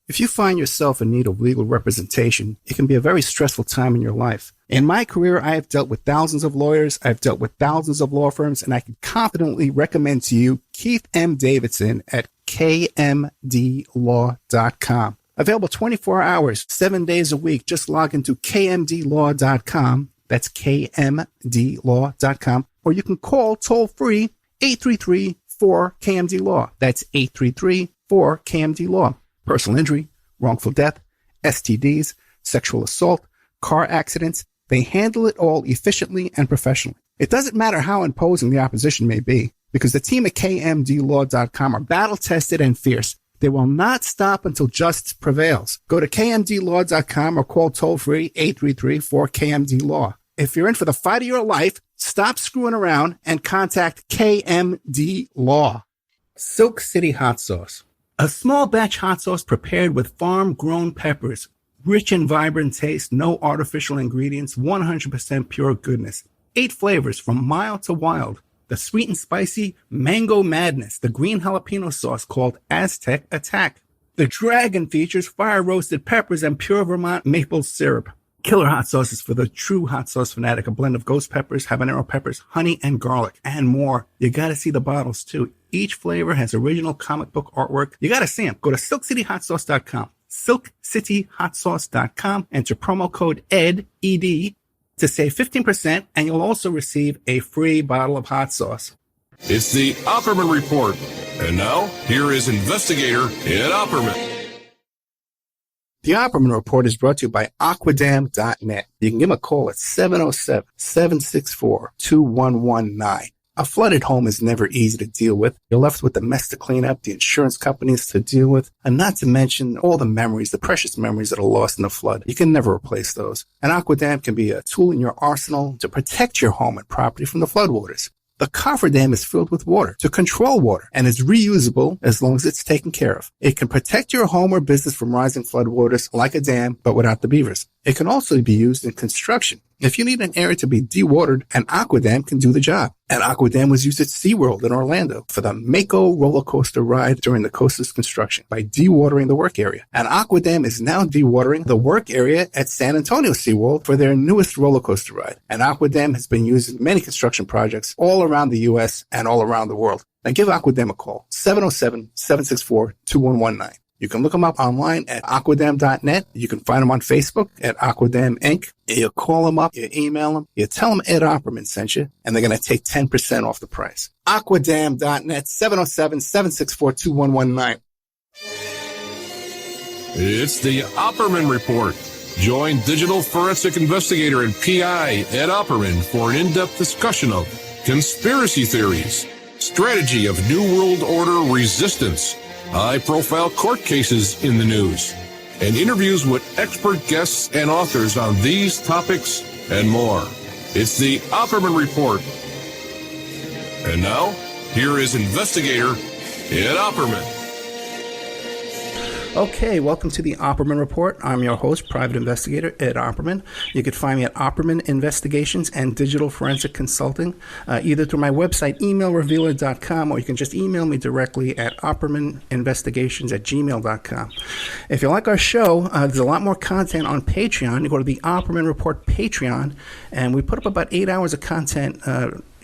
If you find yourself in need of legal representation, it can be a very stressful time in your life. In my career, I have dealt with thousands of lawyers, I've dealt with thousands of law firms, and I can confidently recommend to you Keith M. Davidson at kmdlaw.com. Available 24 hours, 7 days a week. Just log into kmdlaw.com. That's kmdlaw.com. Or you can call toll-free 833-4KMD-LAW. That's 833-4KMD-LAW. Personal injury, wrongful death, STDs, sexual assault, car accidents. They handle it all efficiently and professionally. It doesn't matter how imposing the opposition may be, because the team at kmdlaw.com are battle-tested and fierce. They will not stop until justice prevails. Go to kmdlaw.com or call toll-free 833-4KMD-LAW. If you're in for the fight of your life, stop screwing around and contact KMD Law. Silk City Hot Sauce. A small batch hot sauce prepared with farm-grown peppers. Rich and vibrant taste, no artificial ingredients, 100% pure goodness. 8 flavors from mild to wild. The sweet and spicy Mango Madness, the green jalapeno sauce called Aztec Attack. The Dragon features fire-roasted peppers and pure Vermont maple syrup. Killer hot sauces for the true hot sauce fanatic, a blend of ghost peppers, habanero peppers, honey, and garlic, and more. You gotta see the bottles, too. Each flavor has original comic book artwork. You gotta see them. Go to SilkCityHotSauce.com. SilkCityHotSauce.com. Enter promo code ED, ED, to save 15%, and you'll also receive a free bottle of hot sauce. It's the Opperman Report. And now, here is investigator Ed Opperman. The Opperman Report is brought to you by Aquadam.net. You can give them a call at 707-764-2119. A flooded home is never easy to deal with. You're left with the mess to clean up, the insurance companies to deal with, and not to mention all the memories, the precious memories that are lost in the flood. You can never replace those. And Aquadam can be a tool in your arsenal to protect your home and property from the floodwaters. The cofferdam is filled with water to control water and is reusable as long as it's taken care of. It can protect your home or business from rising floodwaters like a dam, but without the beavers. It can also be used in construction. If you need an area to be dewatered, an Aquadam can do the job. An Aquadam was used at SeaWorld in Orlando for the Mako roller coaster ride during the coaster's construction by dewatering the work area. An Aquadam is now dewatering the work area at San Antonio SeaWorld for their newest roller coaster ride. An Aquadam has been used in many construction projects all around the U.S. and all around the world. Now give Aquadam a call, 707-764-2119. You can look them up online at aquadam.net. You can find them on Facebook at Aquadam Inc. You call them up, you email them, you tell them Ed Opperman sent you, and they're going to take 10% off the price. Aquadam.net, 707-764-2119. It's the Opperman Report. Join digital forensic investigator and PI Ed Opperman for an in-depth discussion of conspiracy theories, strategy of New World Order resistance, high-profile court cases in the news, and interviews with expert guests and authors on these topics and more. It's the Opperman Report. And now, here is investigator Ed Opperman. Okay, welcome to the Opperman Report. I'm your host, private investigator Ed Opperman. You can find me at Opperman Investigations and Digital Forensic Consulting, either through my website, emailrevealer.com, or you can just email me directly at oppermaninvestigations@gmail.com. If you like our show, there's a lot more content on Patreon. You go to the Opperman Report Patreon, and we put up about 8 hours of content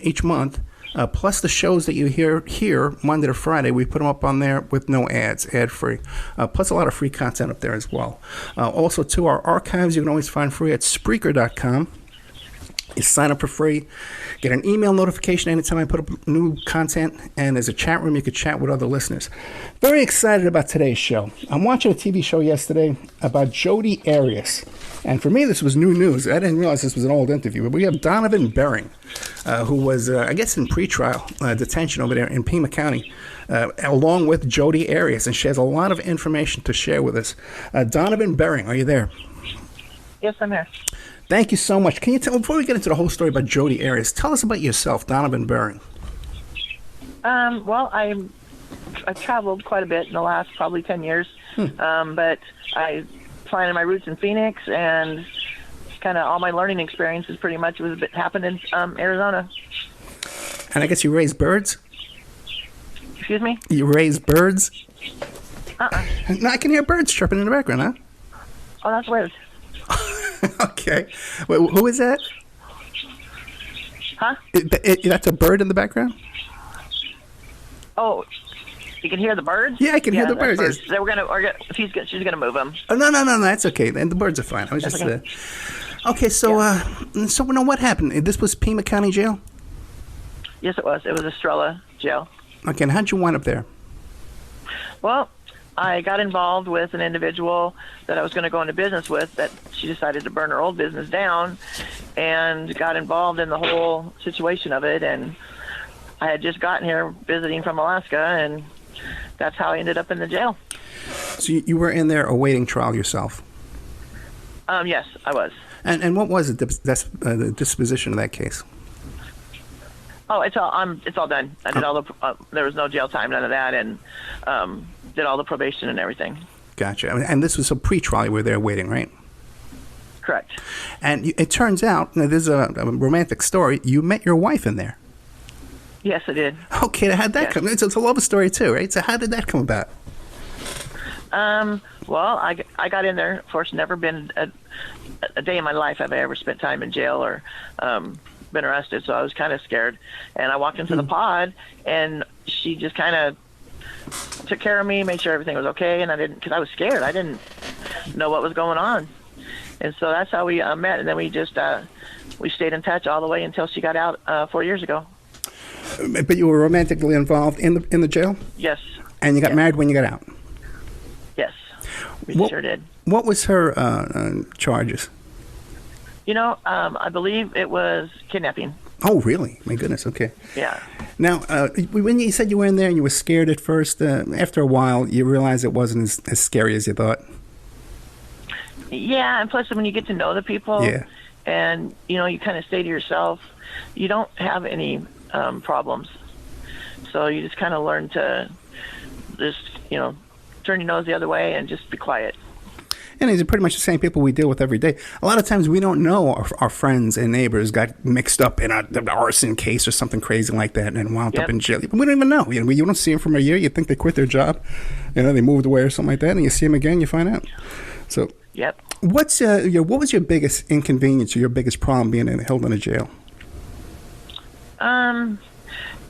each month. Plus the shows that you hear here Monday to Friday, we put them up on there with no ads, ad-free. Plus a lot of free content up there as well. Also, too, our archives you can always find free at Spreaker.com. You sign up for free, get an email notification anytime I put up new content, and there's a chat room you could chat with other listeners. Very excited about today's show. I'm watching a TV show yesterday about Jodi Arias, and for me this was new news. I didn't realize this was an old interview, but we have Donovan Bering, who was, I guess, in pretrial detention over there in Pima County, along with Jodi Arias, and she has a lot of information to share with us. Donovan Bering, are you there? Yes, I'm here. Thank you so much. Can you tell, before we get into the whole story about Jodi Arias, tell us about yourself, Donovan Bering. Well, I've traveled quite a bit in the last probably 10 years, but I planted my roots in Phoenix, and kind of all my learning experiences pretty much happened in Arizona. And I guess you raise birds? Excuse me? You raise birds? No, I can hear birds chirping in the background, huh? Oh, that's weird. Okay. Wait, who is that? Huh? That's a bird in the background? Oh, you can hear the birds? Yeah, I can hear the birds. Yes. So she's gonna move them. Oh, no, that's okay. And the birds are fine. I was just... Okay. Okay, so now what happened? This was Pima County Jail? Yes, it was. It was Estrella Jail. Okay, and how'd you wind up there? Well, I got involved with an individual that I was going to go into business with, that she decided to burn her old business down, and got involved in the whole situation of it. And I had just gotten here visiting from Alaska, and that's how I ended up in the jail. So you were in there awaiting trial yourself? Yes, I was. And what was the disposition of that case? Oh, it's all done. I did all the. There was no jail time, none of that, and did all the probation and everything. Gotcha. And this was a pre-trial. You were there waiting, right? Correct. And it turns out, there's a romantic story. You met your wife in there. Yes, I did. Okay, how'd that come? It's a love story too, right? So how did that come about? Well, I got in there. Of course, never been a day in my life have I ever spent time in jail or been arrested, so I was kind of scared. And I walked into the pod, and she just kind of took care of me, made sure everything was okay, and because I was scared. I didn't know what was going on. And so that's how we met, and then we just we stayed in touch all the way until she got out 4 years ago. But you were romantically involved in the jail? Yes. And you got married when you got out? Yes, we sure did. What was her charges? I believe it was kidnapping. Oh, really? My goodness, okay. Yeah. Now, when you said you were in there and you were scared at first, after a while, you realized it wasn't as scary as you thought? Yeah, and plus when you get to know the people, and, you kind of say to yourself, you don't have any problems. So you just kind of learn to just, turn your nose the other way and just be quiet. And these are pretty much the same people we deal with every day. A lot of times we don't know our friends and neighbors got mixed up in an arson case or something crazy like that and wound up in jail. We don't even know. You don't see them from a year. You think they quit their job. They moved away or something like that. And you see them again, you find out. So what was your biggest inconvenience or your biggest problem being held in a jail?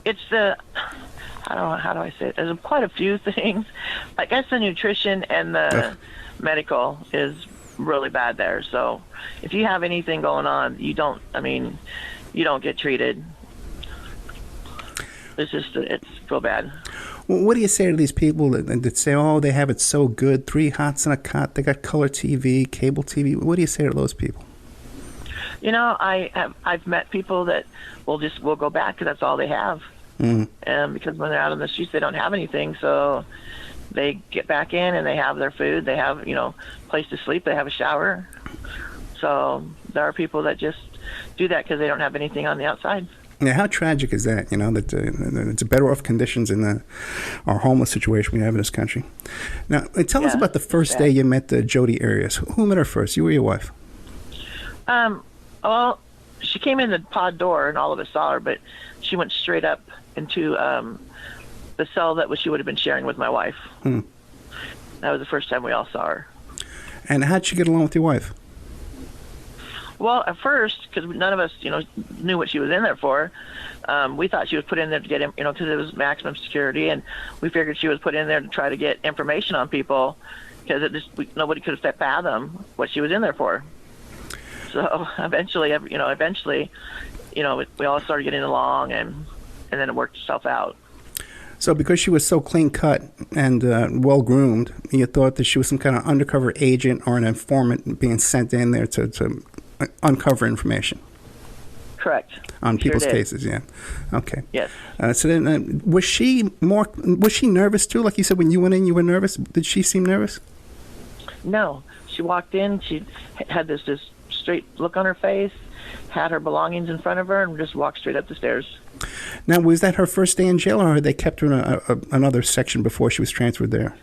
It's the... How do I say it? There's quite a few things. I guess the nutrition and the medical is really bad there. So if you have anything going on, you don't get treated. It's real bad. Well, what do you say to these people that say, oh, they have it so good, 3 hots and a cot, they got color TV, cable TV? What do you say to those people? I've met people that will go back because that's all they have. Because when they're out on the streets, they don't have anything, so they get back in and they have their food, they have place to sleep, they have a shower. So there are people that just do that because they don't have anything on the outside. Yeah, how tragic is that? That it's better off conditions in our homeless situation we have in this country. Now, tell us about the first day you met Jodi Arias. Who met her first? You or your wife? Well, she came in the pod door and all of us saw her, but she went straight up into the cell that she would have been sharing with my wife. That was the first time we all saw her. And how'd she get along with your wife? Well, at first, because none of us, knew what she was in there for, we thought she was put in there to get, because it was maximum security, and we figured she was put in there to try to get information on people, because nobody could have fathom what she was in there for. So eventually, we all started getting along, and then it worked itself out. So because she was so clean-cut and well-groomed, you thought that she was some kind of undercover agent or an informant being sent in there to uncover information? Correct. On people's cases, yeah. Okay. Yes. So then, was she nervous too? Like you said, when you went in, you were nervous. Did she seem nervous? No. She walked in, she had this straight look on her face, had her belongings in front of her, and just walked straight up the stairs. Now, was that her first day in jail, or had they kept her in another section before she was transferred there?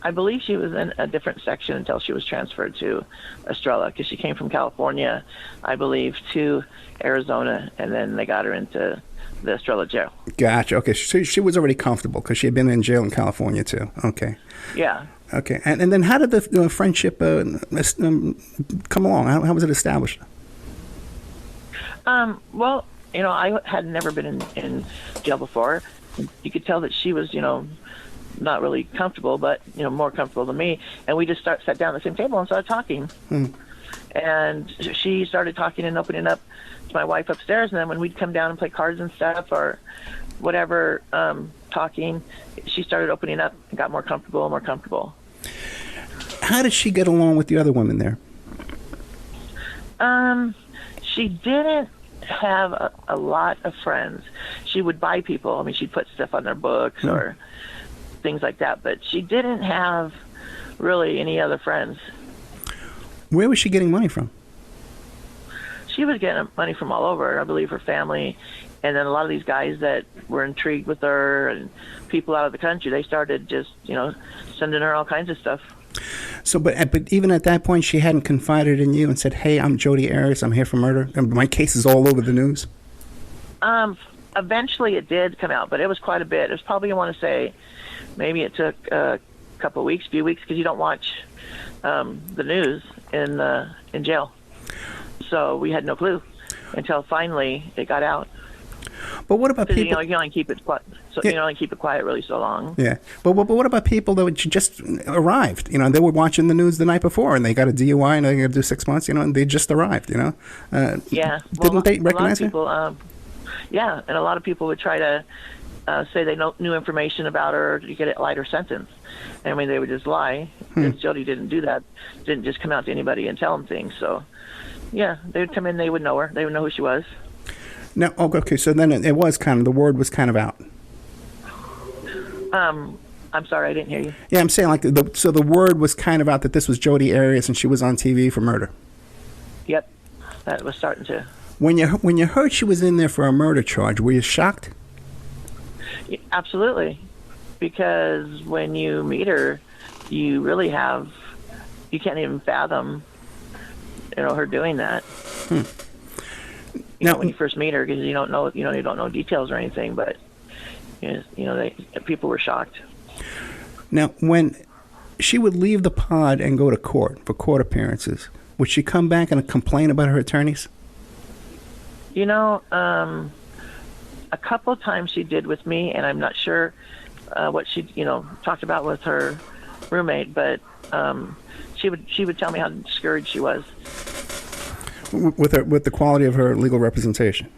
I believe she was in a different section until she was transferred to Estrella, because she came from California, I believe, to Arizona, and then they got her into the Estrella jail. Gotcha. Okay, so she was already comfortable because she had been in jail in California too. Okay. Yeah. Okay, and then how did the friendship come along? How was it established? Well, I had never been in jail before. You could tell that she was, not really comfortable, but, more comfortable than me. And we just sat down at the same table and started talking. And she started talking and opening up to my wife upstairs. And then when we'd come down and play cards and stuff or whatever, talking, she started opening up and got more comfortable and more comfortable. How did she get along with the other women there? She didn't have a lot of friends. She would buy people. I mean, she'd put stuff on their books or things like that, but she didn't have really any other friends. Where was she getting money from? She was getting money from all over. I believe her family, and then a lot of these guys that were intrigued with her and people out of the country, they started just, sending her all kinds of stuff. So, but even at that point, she hadn't confided in you and said, "Hey, I'm Jodi Arias. I'm here for murder. My case is all over the news." Eventually, it did come out, but it was quite a bit. It was probably, I want to say, maybe it took a few weeks, because you don't watch the news in jail. So we had no clue until finally it got out. But what about people? You can only keep it quiet. So you can only keep it quiet really so long. Yeah, but what about people that just arrived? They were watching the news the night before, and they got a DUI, and they got to do 6 months. And they just arrived. Yeah. Didn't they recognize her? Yeah, and a lot of people would try to say they knew information about her to get a lighter sentence. I mean, they would just lie. Because Jody didn't do that. Didn't just come out to anybody and tell them things. So, yeah, they would come in. They would know her. They would know who she was. No, okay. So then it was the word was kind of out. I'm sorry, I didn't hear you. Yeah, I'm saying so the word was kind of out that this was Jodi Arias and she was on TV for murder. Yep, that was starting to. When you heard she was in there for a murder charge, were you shocked? Yeah, absolutely, because when you meet her, you really you can't even fathom, her doing that. Now, when you first meet her, because you don't know details or anything, but people were shocked. Now, when she would leave the pod and go to court for court appearances, would she come back and complain about her attorneys? A couple of times she did with me, and I'm not sure what she talked about with her roommate, but she would tell me how discouraged she was with the quality of her legal representation.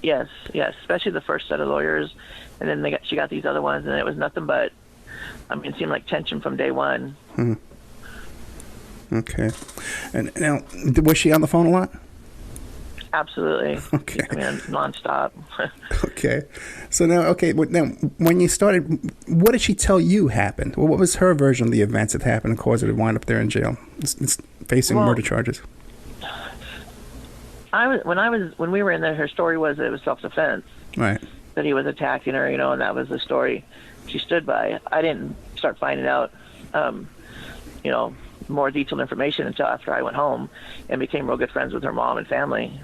Yes, especially the first set of lawyers, and then she got these other ones, and it was nothing but, it seemed like tension from day one. Okay. And now, was she on the phone a lot? Absolutely. Okay. Nonstop. Okay. So now, when you started, what did she tell you happened? Well, what was her version of the events that happened and caused her to wind up there in jail, facing murder charges? When we were in there, her story was it was self-defense. Right. That he was attacking her, and that was the story she stood by. I didn't start finding out, more detailed information until after I went home and became real good friends with her mom and family.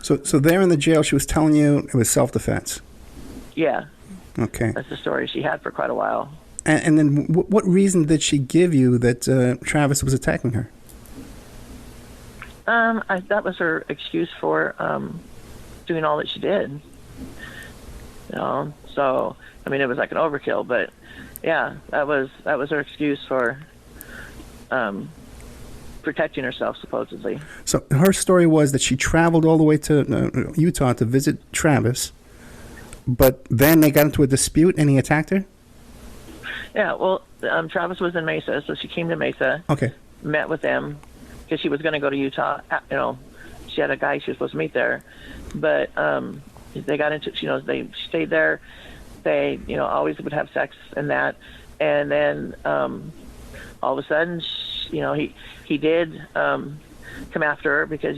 So there in the jail, she was telling you it was self-defense. Yeah. Okay. That's the story she had for quite a while. And then what reason did she give you that Travis was attacking her? That was her excuse for doing all that she did. So it was like an overkill, but yeah, that was her excuse for protecting herself, supposedly. So her story was that she traveled all the way to Utah to visit Travis, but then they got into a dispute and he attacked her? Yeah, well, Travis was in Mesa, so she came to Mesa. Okay. Met with them because she was going to go to Utah. She had a guy she was supposed to meet there, but they got into, they stayed there. They, always would have sex and that, and then all of a sudden, he did come after her because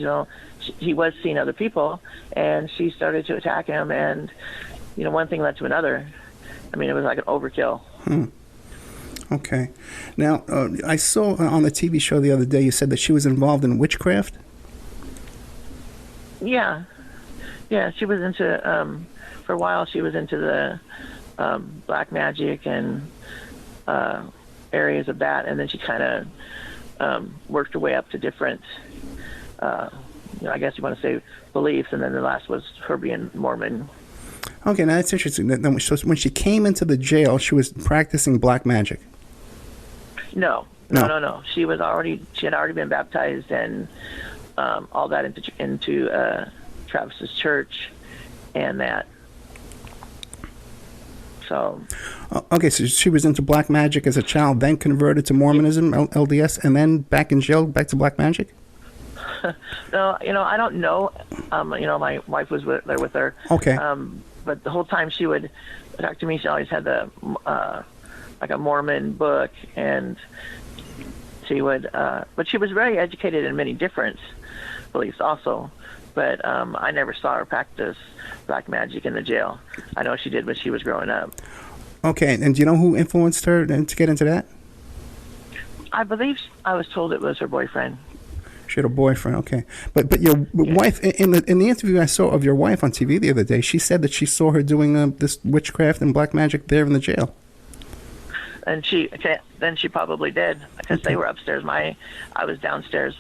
he was seeing other people, and she started to attack him, and one thing led to another. It was like an overkill. Okay. Now, I saw on the TV show the other day you said that she was involved in witchcraft? Yeah. Yeah, she was into, for a while, she was into the black magic and areas of that, and then she kind of worked her way up to different, I guess you want to say beliefs, and then the last was her being Mormon. Okay, now that's interesting. So when she came into the jail, she was practicing black magic. No. She had already been baptized and all that into Travis's church and that. So. Okay, so she was into black magic as a child, then converted to Mormonism, LDS, and then back in jail, back to black magic? No, I don't know. My wife was there with her. Okay. But the whole time she would talk to me, she always had the like a Mormon book, and she would. But she was very educated in many different beliefs also. But I never saw her practice black magic in the jail. I know she did when she was growing up. Okay, and do you know who influenced her to get into that? I believe I was told it was her boyfriend. She had a boyfriend, okay. But your wife, in the interview I saw of your wife on TV the other day, she said that she saw her doing this witchcraft and black magic there in the jail. And then she probably did, because they were upstairs. I was downstairs.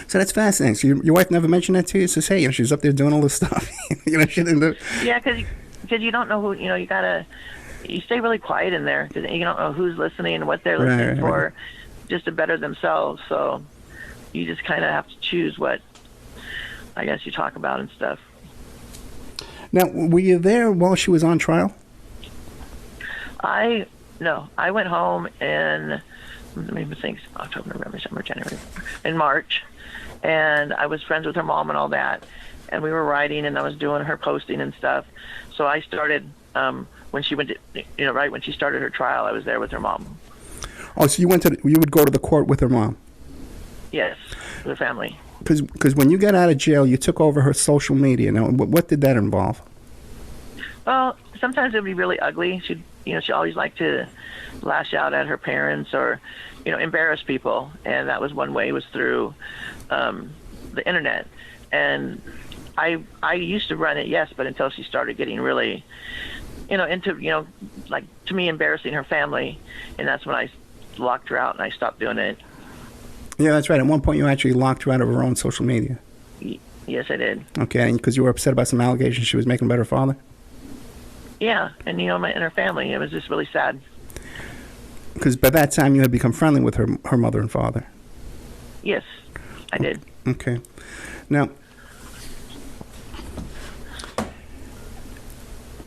So that's fascinating. So your wife never mentioned that to you? Says, hey, she's up there doing all this stuff. She didn't do. Yeah, because you don't know who, you stay really quiet in there, because you don't know who's listening and what they're listening for, just to better themselves. So you just kind of have to choose what, I guess, you talk about and stuff. Now, were you there while she was on trial? No, I went home in, let me think, October, November, December, January, in March, and I was friends with her mom and all that, and we were writing, and I was doing her posting and stuff. So I started when she went to, right when she started her trial, I was there with her mom. Oh, so you would go to the court with her mom? Yes, with her family. Because when you got out of jail, you took over her social media. Now, what did that involve? Well, sometimes it would be really ugly. She always liked to lash out at her parents or, embarrass people, and that was one way, was through the internet. And I used to run it, yes, but until she started getting really, into, like, to me, embarrassing her family, and that's when I locked her out and I stopped doing it. Yeah, that's right. At one point, you actually locked her out of her own social media. Yes, I did. Okay, because you were upset about some allegations she was making about her father? Yeah, and, and her family. It was just really sad. Because by that time, you had become friendly with her mother and father. Yes, I did. Okay. Now,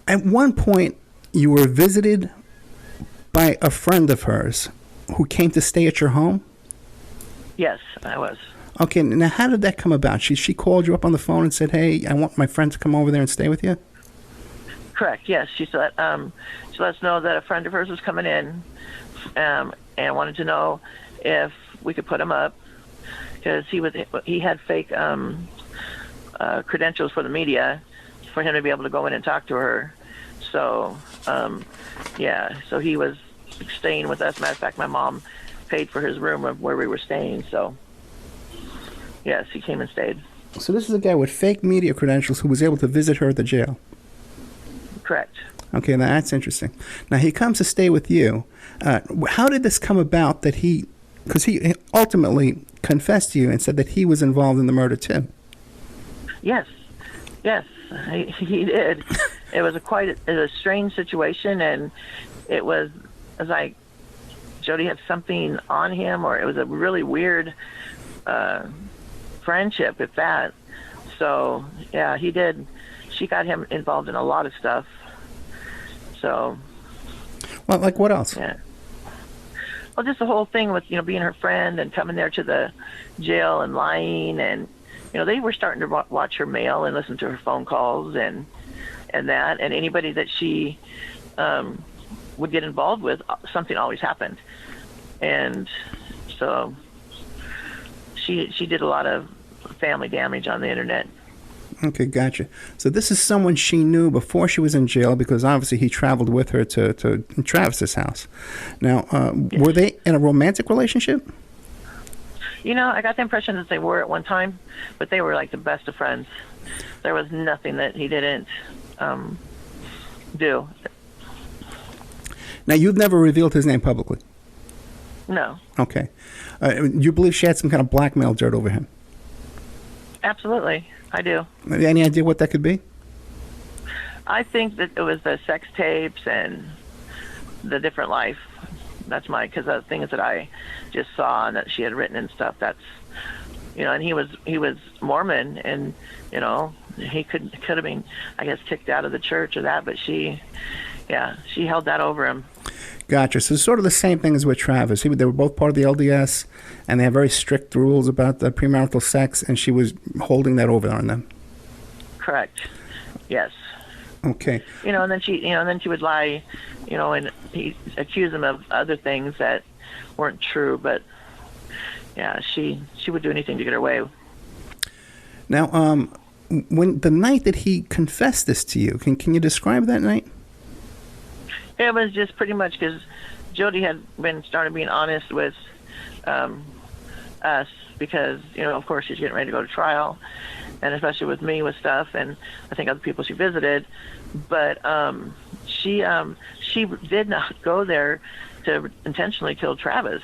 at one point, you were visited by a friend of hers who came to stay at your home? Yes, I was. Okay, now how did that come about? She called you up on the phone and said, hey, I want my friend to come over there and stay with you? Correct, yes. She let us know that a friend of hers was coming in and wanted to know if we could put him up, because he had fake credentials for the media for him to be able to go in and talk to her. So, so he was staying with us. Matter of fact, my mom paid for his room of where we were staying. So, yes, he came and stayed. So this is a guy with fake media credentials who was able to visit her at the jail? Correct. Okay, now that's interesting. Now, he comes to stay with you. How did this come about that because he ultimately confessed to you and said that he was involved in the murder too? Yes, he did. It was a strange situation, and it was like Jody had something on him, or it was a really weird friendship, if that. So, yeah, he did. She got him involved in a lot of stuff. So. Well, like what else? Yeah. Well, just the whole thing with, being her friend and coming there to the jail and lying, and, they were starting to watch her mail and listen to her phone calls and that, and anybody that she would get involved with, something always happened. And so she did a lot of family damage on the internet. Okay, gotcha. So this is someone she knew before she was in jail, because obviously he traveled with her to Travis's house. Now, were they in a romantic relationship? I got the impression that they were at one time, but they were like the best of friends. There was nothing that he didn't do. Now, you've never revealed his name publicly? No. Okay. You believe she had some kind of blackmail dirt over him? Absolutely, I do. Any idea what that could be? I think that it was the sex tapes and the different life. That's because the things that I just saw and that she had written and stuff. That's, and he was Mormon, and he could have been, I guess, kicked out of the church or that, but she held that over him. Gotcha. So it's sort of the same thing as with Travis. They were both part of the LDS, and they have very strict rules about the premarital sex, and she was holding that over on them. Correct. Yes. Okay. And then she would lie, and he accused him of other things that weren't true, but yeah, she would do anything to get her way. Now, when the night that he confessed this to you, can you describe that night? It was just pretty much because Jody had started being honest with us because, of course, she's getting ready to go to trial, and especially with me with stuff, and I think other people she visited. But she did not go there to intentionally kill Travis,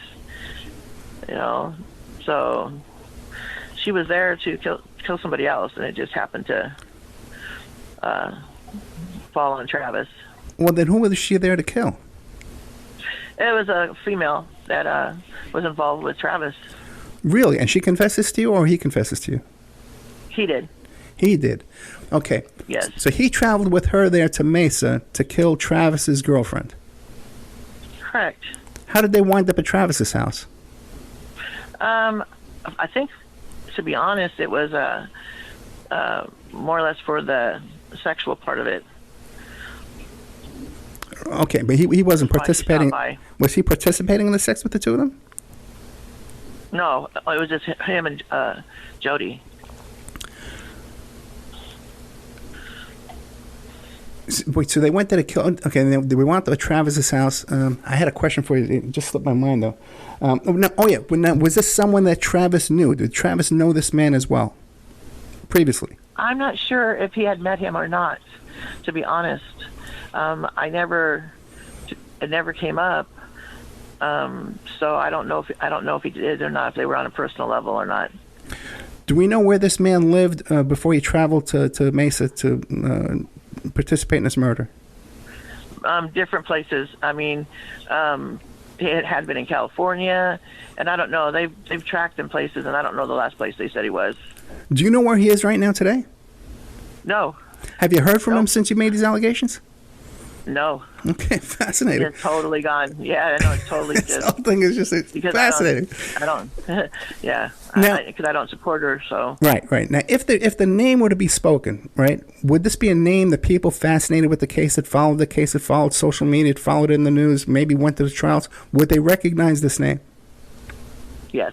So she was there to kill somebody else, and it just happened to fall on Travis. Well, then who was she there to kill? It was a female that was involved with Travis. Really? And she confessed this to you, or he confessed this to you? He did. He did. Okay. Yes. So he traveled with her there to Mesa to kill Travis's girlfriend. Correct. How did they wind up at Travis's house? I think, to be honest, it was more or less for the sexual part of it. Okay, but he wasn't participating. Was he participating in the sex with the two of them? No, it was just him and Jody. Wait, so they went there to kill... Okay, and they went to Travis's house. I had a question for you. It just slipped my mind, though. Was this someone that Travis knew? Did Travis know this man as well, previously? I'm not sure if he had met him or not, to be honest. It never came up. So I don't know if he did or not, if they were on a personal level or not. Do we know where this man lived before he traveled to Mesa to participate in this murder? Different places. I mean, it had been in California, and I don't know. They've tracked him places, and I don't know the last place they said he was. Do you know where he is right now today? No. Have you heard from him since you made these allegations? No. Okay, fascinating. It's totally gone. Yeah, I know, it's totally just... This whole thing is just fascinating. I don't yeah, because I don't support her, so... Right. Now, if the name were to be spoken, right, would this be a name that people fascinated with the case, that followed social media, that followed it in the news, maybe went to the trials, would they recognize this name? Yes.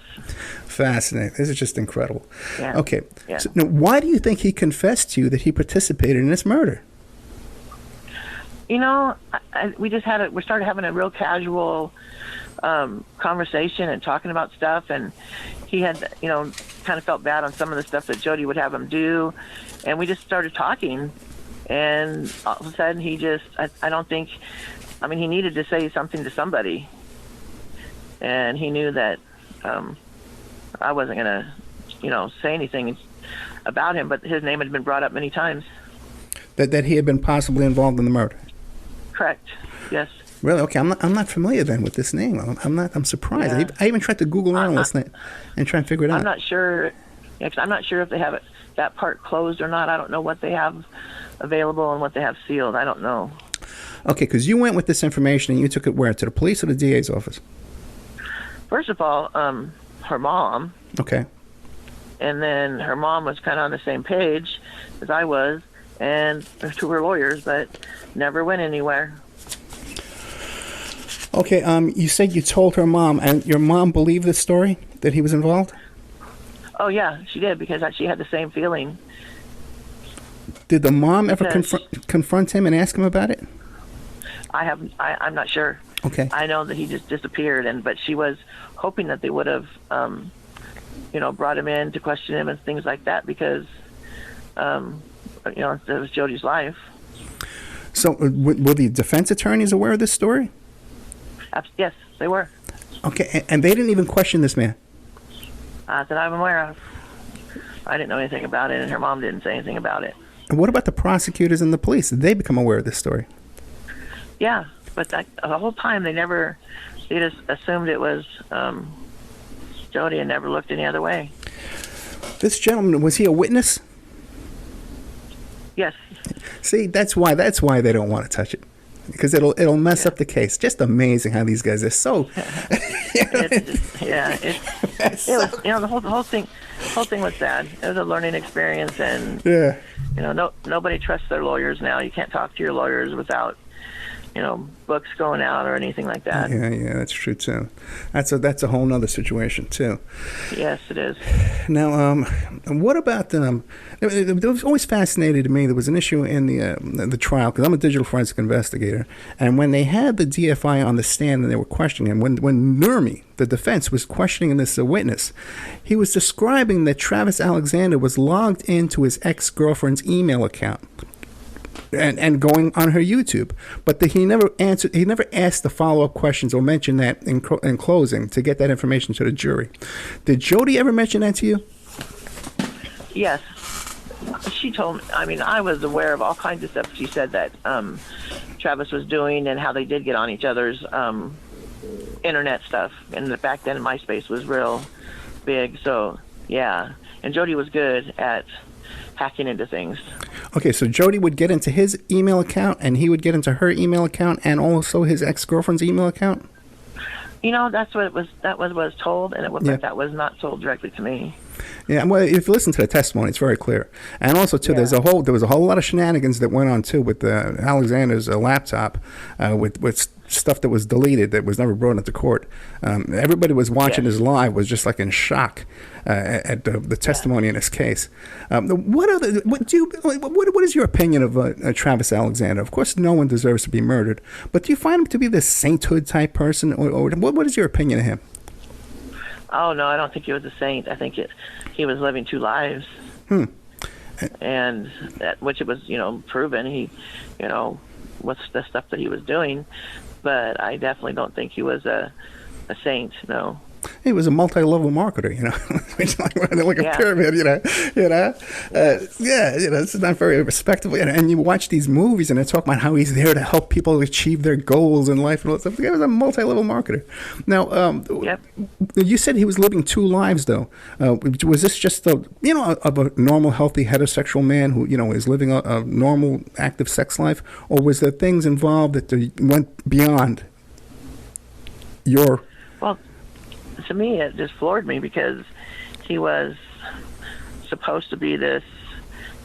Fascinating. This is just incredible. Yeah. Okay. Yeah. So, now, why do you think he confessed to you that he participated in this murder? We started having a real casual conversation and talking about stuff, and he had, kind of felt bad on some of the stuff that Jody would have him do, and we just started talking, and all of a sudden he just, I don't think, he needed to say something to somebody, and he knew that I wasn't going to, say anything about him, but his name had been brought up many times. That he had been possibly involved in the murder? Correct. Yes. Really? Okay. I'm not familiar then with this name. I'm surprised. Yeah. I even tried to Google around last night and try and figure it out. I'm not sure. Yeah, 'cause I'm not sure if they have that part closed or not. I don't know what they have available and what they have sealed. I don't know. Okay, because you went with this information and you took it where? To the police or the DA's office? First of all, her mom. Okay. And then her mom was kind of on the same page as I was, and to her lawyers, but never went anywhere. Okay, you said you told her mom, and your mom believed this story, that he was involved? Oh, yeah, she did, because she had the same feeling. Did the mom ever confront him and ask him about it? I'm not sure. Okay. I know that he just disappeared, but she was hoping that they would have brought him in to question him and things like that because, it was Jody's life. So were the defense attorneys aware of this story? Yes, they were. Okay, and they didn't even question this man? That I'm aware of. I didn't know anything about it, and her mom didn't say anything about it. And what about the prosecutors and the police? Did they become aware of this story? Yeah, but the whole time they just assumed it was Jody and never looked any other way. This gentleman, was he a witness? Yes. See, that's why they don't want to touch it, because it'll mess up the case. Just amazing how these guys are so. The whole thing was sad. It was a learning experience, and nobody trusts their lawyers now. You can't talk to your lawyers without books going out or anything like that. Yeah, that's true too. That's a whole nother situation too. Yes, it is. Now, what about it was always fascinating to me. There was an issue in the trial, because I'm a digital forensic investigator, and when they had the DFI on the stand and they were questioning him, when Nurmi, the defense, was questioning this witness, he was describing that Travis Alexander was logged into his ex-girlfriend's email account and going on her YouTube, but he never answered. He never asked the follow-up questions or mentioned that in closing to get that information to the jury. Did Jody ever mention that to you? Yes, she told me. I mean, I was aware of all kinds of stuff she said that Travis was doing and how they did get on each other's internet stuff. And back then, MySpace was real big. So yeah, and Jody was good at hacking into things. Okay, so Jody would get into his email account, and he would get into her email account, and also his ex-girlfriend's email account? That's what it was. That was what was told, and that was not told directly to me. Yeah, well, if you listen to the testimony, it's very clear. And also, too, there was a whole lot of shenanigans that went on, too, with Alexander's laptop, with stuff that was deleted that was never brought into court. Everybody was watching his live was just like in shock at the testimony in this case. What is your opinion of Travis Alexander? Of course, no one deserves to be murdered, but do you find him to be this sainthood type person, or what is your opinion of him? Oh no, I don't think he was a saint. I think he was living two lives, and which it was proven. He, what's the stuff that he was doing. But I definitely don't think he was a saint, no. He was a multi-level marketer, like a pyramid, it's not very respectable. And you watch these movies, and they talk about how he's there to help people achieve their goals in life and all that stuff. He was a multi-level marketer. Now, you said he was living two lives, though. Was this just of a normal, healthy, heterosexual man who, is living a normal, active sex life, or was there things involved that went beyond your? Well, to me, it just floored me because he was supposed to be this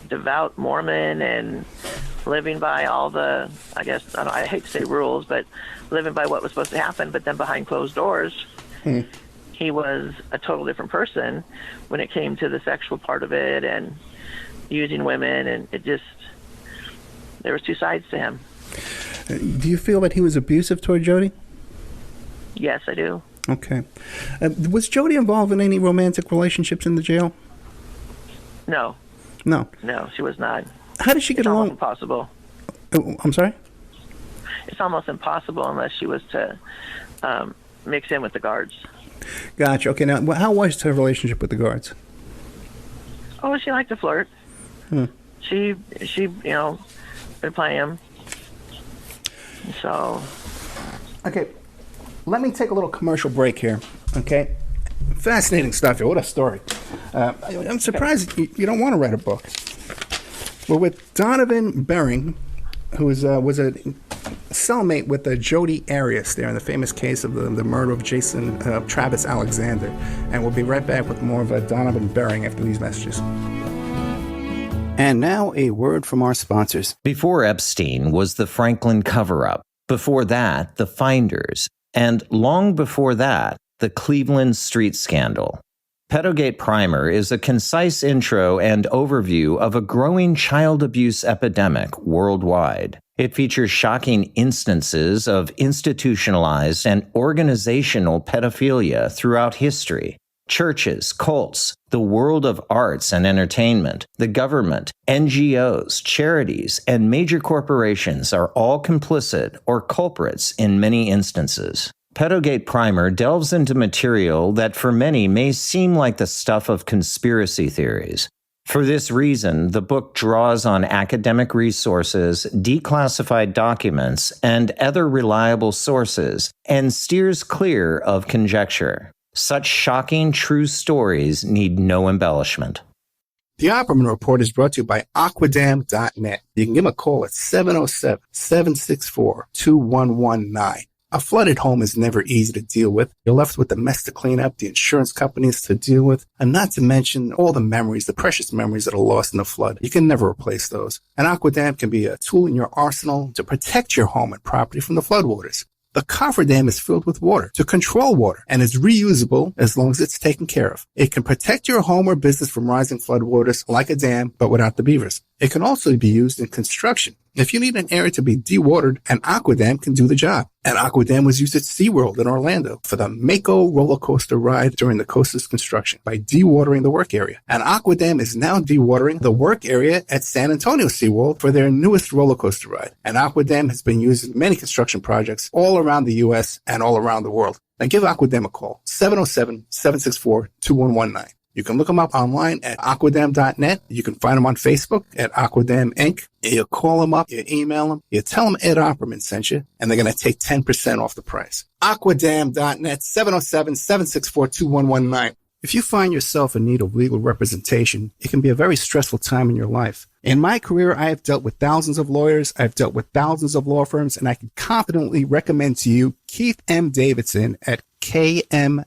devout Mormon and living by all the, I hate to say rules, but living by what was supposed to happen. But then behind closed doors, he was a total different person when it came to the sexual part of it and using women. And there was two sides to him. Do you feel that he was abusive toward Jody? Yes, I do. Okay. Was Jody involved in any romantic relationships in the jail? No. No, she was not. How did she get along? It's almost impossible. Oh, I'm sorry? It's almost impossible unless she was to mix in with the guards. Gotcha. Okay, now, how was her relationship with the guards? Oh, she liked to flirt. She would play him. So. Okay. Let me take a little commercial break here, okay? Fascinating stuff here. What a story. I'm surprised you don't want to write a book. We're with Donovan Bering, who was a cellmate with Jodi Arias there in the famous case of the murder of Travis Alexander. And we'll be right back with more of Donovan Bering after these messages. And now a word from our sponsors. Before Epstein was the Franklin cover-up. Before that, the Finders. And long before that, the Cleveland Street Scandal. Pedogate Primer is a concise intro and overview of a growing child abuse epidemic worldwide. It features shocking instances of institutionalized and organizational pedophilia throughout history. churches, cults, the world of arts and entertainment, the government, NGOs, charities, and major corporations are all complicit or culprits in many instances. Pedogate Primer delves into material that for many may seem like the stuff of conspiracy theories. For this reason, the book draws on academic resources, declassified documents, and other reliable sources, and steers clear of conjecture. Such shocking true stories need no embellishment. The Opperman Report is brought to you by Aquadam.net. You can give them a call at 707-764-2119. A flooded home is never easy to deal with. You're left with the mess to clean up, the insurance companies to deal with, and not to mention all the memories, the precious memories that are lost in the flood. You can never replace those. And Aquadam can be a tool in your arsenal to protect your home and property from the floodwaters. The cofferdam is filled with water to control water and is reusable as long as it's taken care of. It can protect your home or business from rising floodwaters like a dam, but without the beavers. It can also be used in construction. If you need an area to be dewatered, an Aquadam can do the job. An Aquadam was used at SeaWorld in Orlando for the Mako roller coaster ride during the coaster's construction by dewatering the work area. An Aquadam is now dewatering the work area at San Antonio SeaWorld for their newest roller coaster ride. An Aquadam has been used in many construction projects all around the U.S. and all around the world. Now give Aquadam a call, 707-764-2119. You can look them up online at aquadam.net. You can find them on Facebook at Aquadam Inc. You call them up, you email them, you tell them Ed Opperman sent you, and they're going to take 10% off the price. Aquadam.net, 707-764-2119. If you find yourself in need of legal representation, it can be a very stressful time in your life. In my career, I have dealt with thousands of lawyers, I've dealt with thousands of law firms, and I can confidently recommend to you Keith M. Davidson at kmdlaw.com.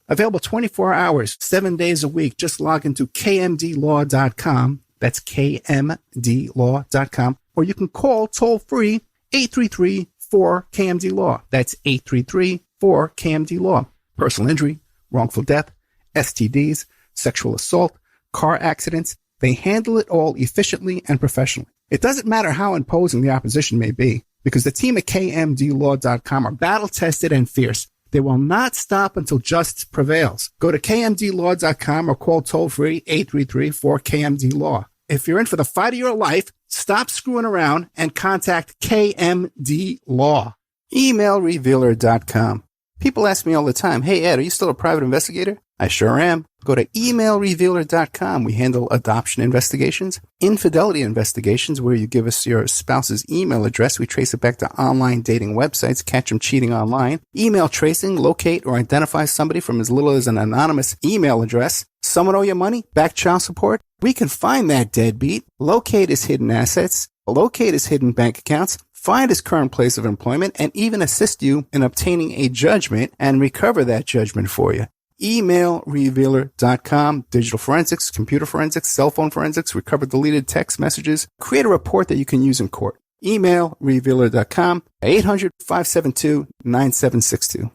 Available 24 hours, 7 days a week. Just log into kmdlaw.com. That's kmdlaw.com. Or you can call toll-free 833-4KMD-LAW. That's 833-4KMD-LAW. Personal injury, wrongful death, STDs, sexual assault, car accidents. They handle it all efficiently and professionally. It doesn't matter how imposing the opposition may be, because the team at kmdlaw.com are battle-tested and fierce. They will not stop until justice prevails. Go to kmdlaw.com or call toll-free 833-4KMD-LAW. If you're in for the fight of your life, stop screwing around and contact KMD Law. Emailrevealer.com. People ask me all the time, hey, Ed, are you still a private investigator? I sure am. Go to emailrevealer.com. We handle adoption investigations, infidelity investigations, where you give us your spouse's email address. We trace it back to online dating websites, catch them cheating online. Email tracing, locate or identify somebody from as little as an anonymous email address. Someone owe you money? Back child support? We can find that deadbeat. Locate his hidden assets. Locate his hidden bank accounts. Find his current place of employment and even assist you in obtaining a judgment and recover that judgment for you. Emailrevealer.com. Digital forensics, computer forensics, cell phone forensics, recover deleted text messages. Create a report that you can use in court. Emailrevealer.com, 800-572-9762.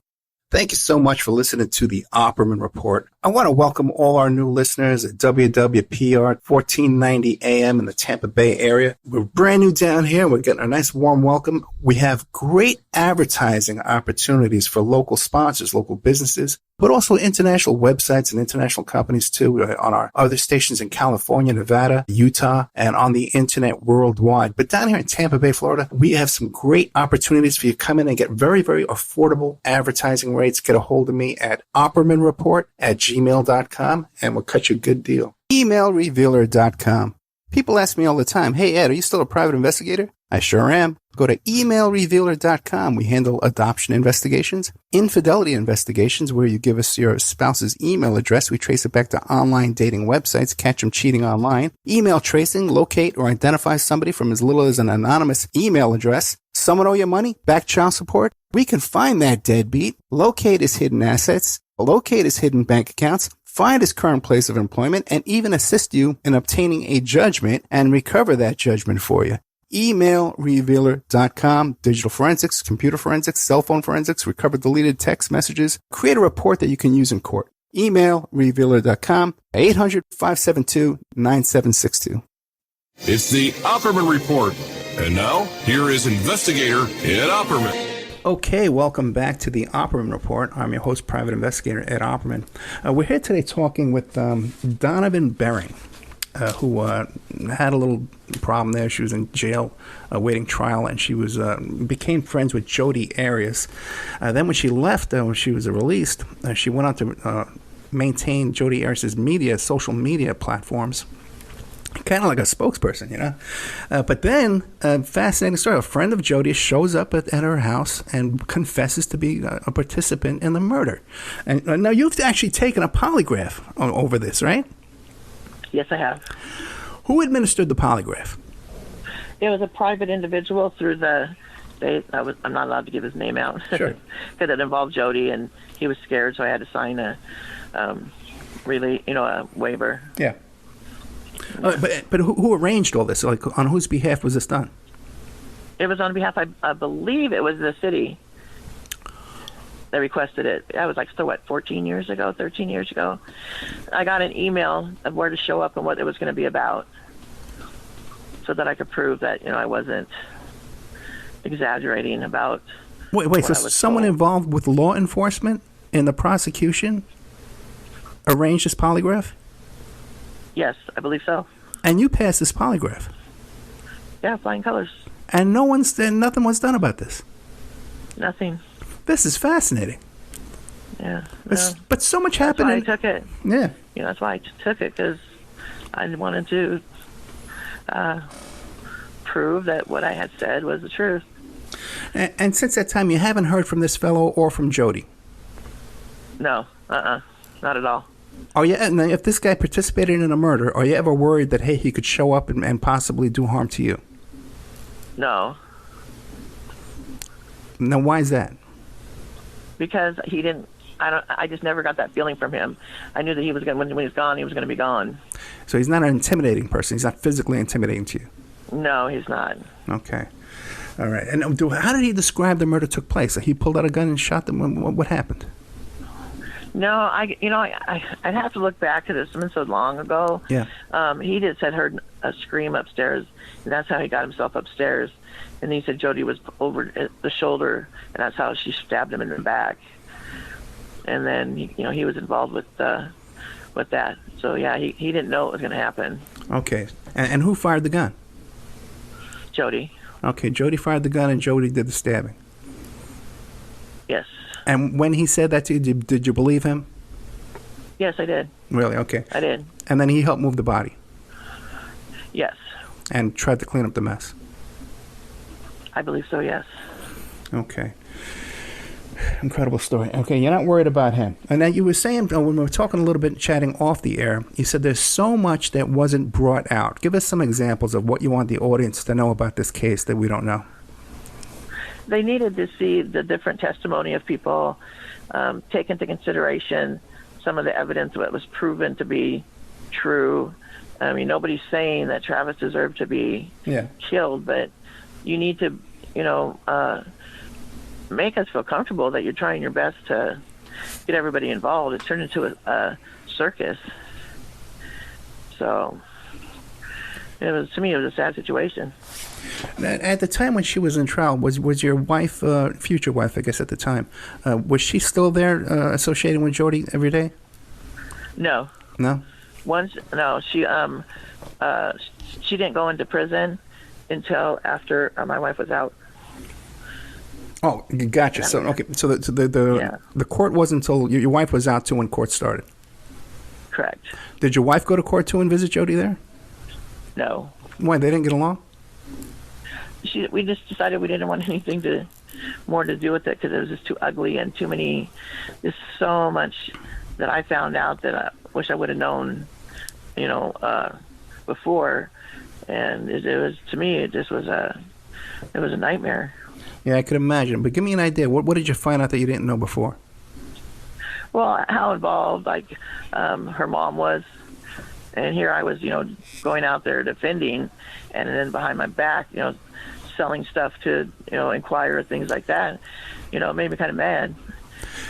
Thank you so much for listening to the Opperman Report. I want to welcome all our new listeners at WWPR 1490 AM in the Tampa Bay area. We're brand new down here. We're getting a nice warm welcome. We have great advertising opportunities for local sponsors, local businesses, but also international websites and international companies too, on our other stations in California, Nevada, Utah, and on the internet worldwide. But down here in Tampa Bay, Florida, we have some great opportunities for you to come in and get very, very affordable advertising rates. Get a hold of me at oppermanreport@gmail.com and we'll cut you a good deal. Emailrevealer.com. People ask me all the time, hey, Ed, are you still a private investigator? I sure am. Go to emailrevealer.com. We handle adoption investigations, infidelity investigations, where you give us your spouse's email address. We trace it back to online dating websites, catch them cheating online. Email tracing, locate or identify somebody from as little as an anonymous email address. Someone owe you money? Back child support? We can find that deadbeat. Locate his hidden assets. Locate his hidden bank accounts. Find his current place of employment and even assist you in obtaining a judgment and recover that judgment for you. Emailrevealer.com. Digital forensics, computer forensics, cell phone forensics, recover deleted text messages. Create a report that you can use in court. Emailrevealer.com, 800-572-9762. It's the Opperman Report. And now, here is investigator Ed Opperman. Okay, welcome back to the Opperman Report. I'm your host, Private Investigator Ed Opperman. We're here today talking with Donovan Bering, who had a little problem there. She was in jail awaiting trial, and she was became friends with Jodi Arias. Then when she left, when she was released, she went on to maintain Jodi Arias' social media platforms. Kind of like a spokesperson, you know. But then, fascinating story. A friend of Jodi shows up at her house and confesses to be a participant in the murder. And now you've actually taken a polygraph over this, right? Yes, I have. Who administered the polygraph? It was a private individual through the state. I'm not allowed to give his name out. Sure. Because it involved Jody, and he was scared, so I had to sign a waiver. Yeah. But who arranged all this? Like, on whose behalf was this done? It was on behalf, I believe it was the city that requested it. That was 13 years ago. I got an email of where to show up and what it was going to be about, so that I could prove that, I wasn't exaggerating about. Wait, so someone involved with law enforcement in the prosecution arranged this polygraph? Yes, I believe so. And you passed this polygraph? Yeah, flying colors. And nothing was done about this? Nothing. This is fascinating. Yeah. But so much happened. That's why I took it. Yeah. That's why I took it, because I wanted to prove that what I had said was the truth. And since that time, you haven't heard from this fellow or from Jody? No. Not at all. And if this guy participated in a murder, are you ever worried that, hey, he could show up and possibly do harm to you? No. Now, why is that? Because he didn't. I just never got that feeling from him. I knew that he was going. When he was gone, he was going to be gone. So he's not an intimidating person. He's not physically intimidating to you. No, he's not. Okay. All right. And how did he describe the murder took place? He pulled out a gun and shot them. What happened? No, I'd have to look back to this. It's been so long ago. Yeah. He just had heard a scream upstairs, and that's how he got himself upstairs. And he said Jody was over the shoulder, and that's how she stabbed him in the back. And then he was involved with that. So yeah, he didn't know it was going to happen. Okay. And who fired the gun? Jody. Okay, Jody fired the gun, and Jody did the stabbing. Yes. And when he said that to you, did you believe him? Yes, I did. Really? Okay. I did. And then he helped move the body? Yes. And tried to clean up the mess? I believe so, yes. Okay. Incredible story. Okay, you're not worried about him. And then you were saying, when we were talking a little bit, chatting off the air, you said there's so much that wasn't brought out. Give us some examples of what you want the audience to know about this case that we don't know. They needed to see the different testimony of people, take into consideration some of the evidence that was proven to be true. I mean, nobody's saying that Travis deserved to be killed, but you need to, make us feel comfortable that you're trying your best to get everybody involved. It turned into a circus. So to me, it was a sad situation. At the time when she was in trial, was your wife, future wife, I guess at the time, was she still there associated with Jody every day? No. No? She didn't go into prison until after my wife was out. Oh, gotcha. So okay, so the court wasn't until your wife was out too when court started. Correct. Did your wife go to court too and visit Jody there? No. Why, they didn't get along? We just decided we didn't want anything more to do with it because it was just too ugly and just so much that I found out that I wish I would have known, before. And it was, to me, it was a nightmare. Yeah, I could imagine. But give me an idea. What did you find out that you didn't know before? Well, how involved her mom was. And here I was, going out there defending, and then behind my back, selling stuff to, Inquirer, things like that. It made me kind of mad.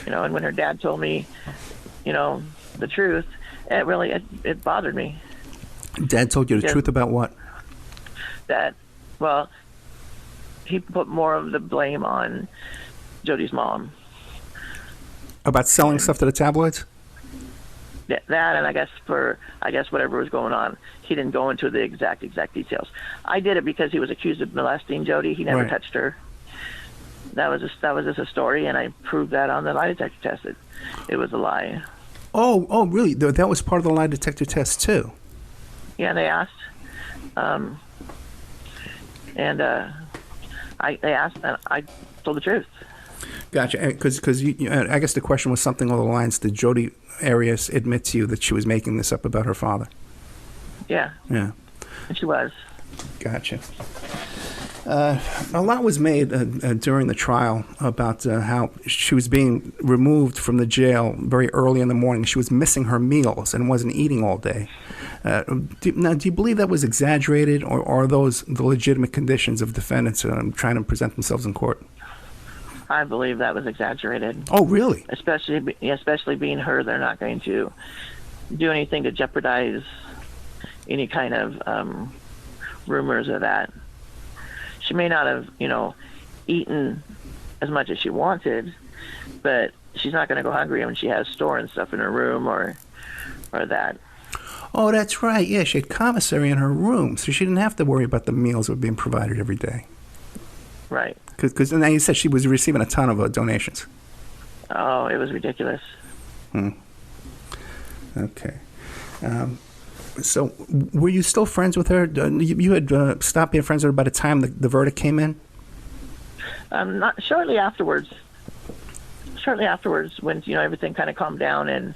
And when her dad told me, the truth, it really it bothered me. Dad told you the truth about what? That, well, he put more of the blame on Jody's mom. About selling stuff to the tabloids? That, and I guess whatever was going on. He didn't go into the exact details. I did it because he was accused of molesting Jody. He never touched her. That was just a story, and I proved that on the lie detector test. It was a lie. Oh, really? That was part of the lie detector test too. Yeah, they asked, they asked, and I told the truth. Gotcha. Because I guess the question was something along the lines: did Jodi Arias admit to you that she was making this up about her father? Yeah. Yeah. And she was. Gotcha. A lot was made during the trial about how she was being removed from the jail very early in the morning. She was missing her meals and wasn't eating all day. Do you believe that was exaggerated, or are those the legitimate conditions of defendants trying to present themselves in court? I believe that was exaggerated. Oh, really? Especially being her, they're not going to do anything to jeopardize any kind of rumors of that. She may not have, eaten as much as she wanted, but she's not going to go hungry when she has storing stuff in her room or that. Oh, that's right. Yeah, she had commissary in her room, so she didn't have to worry about the meals that were being provided every day. Right. Because now you said she was receiving a ton of donations. Oh, it was ridiculous. Okay. So, were you still friends with her? You had stopped being friends with her by the time the verdict came in? Not shortly afterwards. Shortly afterwards, when everything kind of calmed down and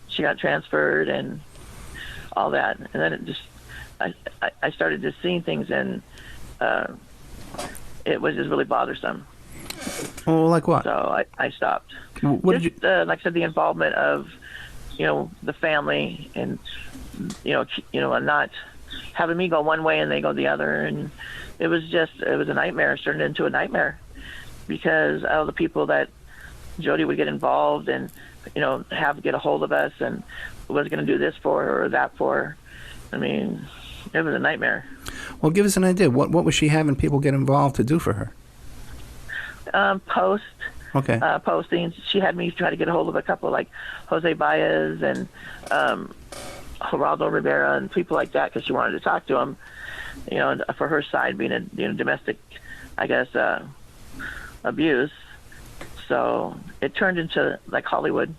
she got transferred and all that, and then it just I started just seeing things, and it was just really bothersome. Oh, like what? So I stopped. What just, did you? like I said, the involvement of the family, and and not having me go one way and they go the other, and it was a nightmare. It turned into a nightmare because all the people that Jody would get involved and have get a hold of us and was going to do this for her or that for her. I mean, it was a nightmare. Well, give us an idea. What was she having people get involved to do for her? Postings. She had me try to get a hold of a couple like Jose Baez and Geraldo Rivera and people like that because she wanted to talk to them. For her side being a domestic, I guess, abuse. So it turned into like Hollywood.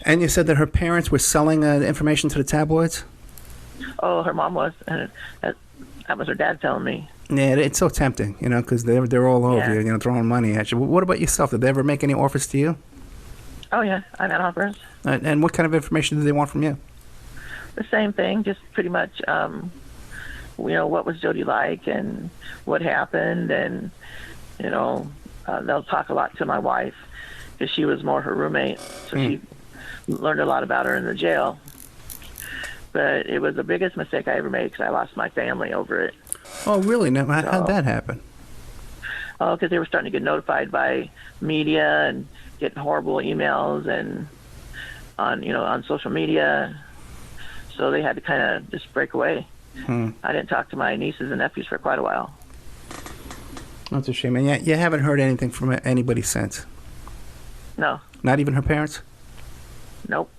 And you said that her parents were selling information to the tabloids? Oh, her mom was, and that was her dad telling me. Yeah, it's so tempting, because they're all over you, throwing money at you. What about yourself? Did they ever make any offers to you? Oh yeah, I got offers. And what kind of information did they want from you? The same thing, just pretty much, what was Jody like and what happened, and they'll talk a lot to my wife because she was more her roommate, so she learned a lot about her in the jail. But it was the biggest mistake I ever made because I lost my family over it. Oh, really? Now, how'd that happen? Oh, because they were starting to get notified by media and getting horrible emails and on social media. So they had to kind of just break away. I didn't talk to my nieces and nephews for quite a while. That's a shame. And you haven't heard anything from anybody since? No. Not even her parents? Nope.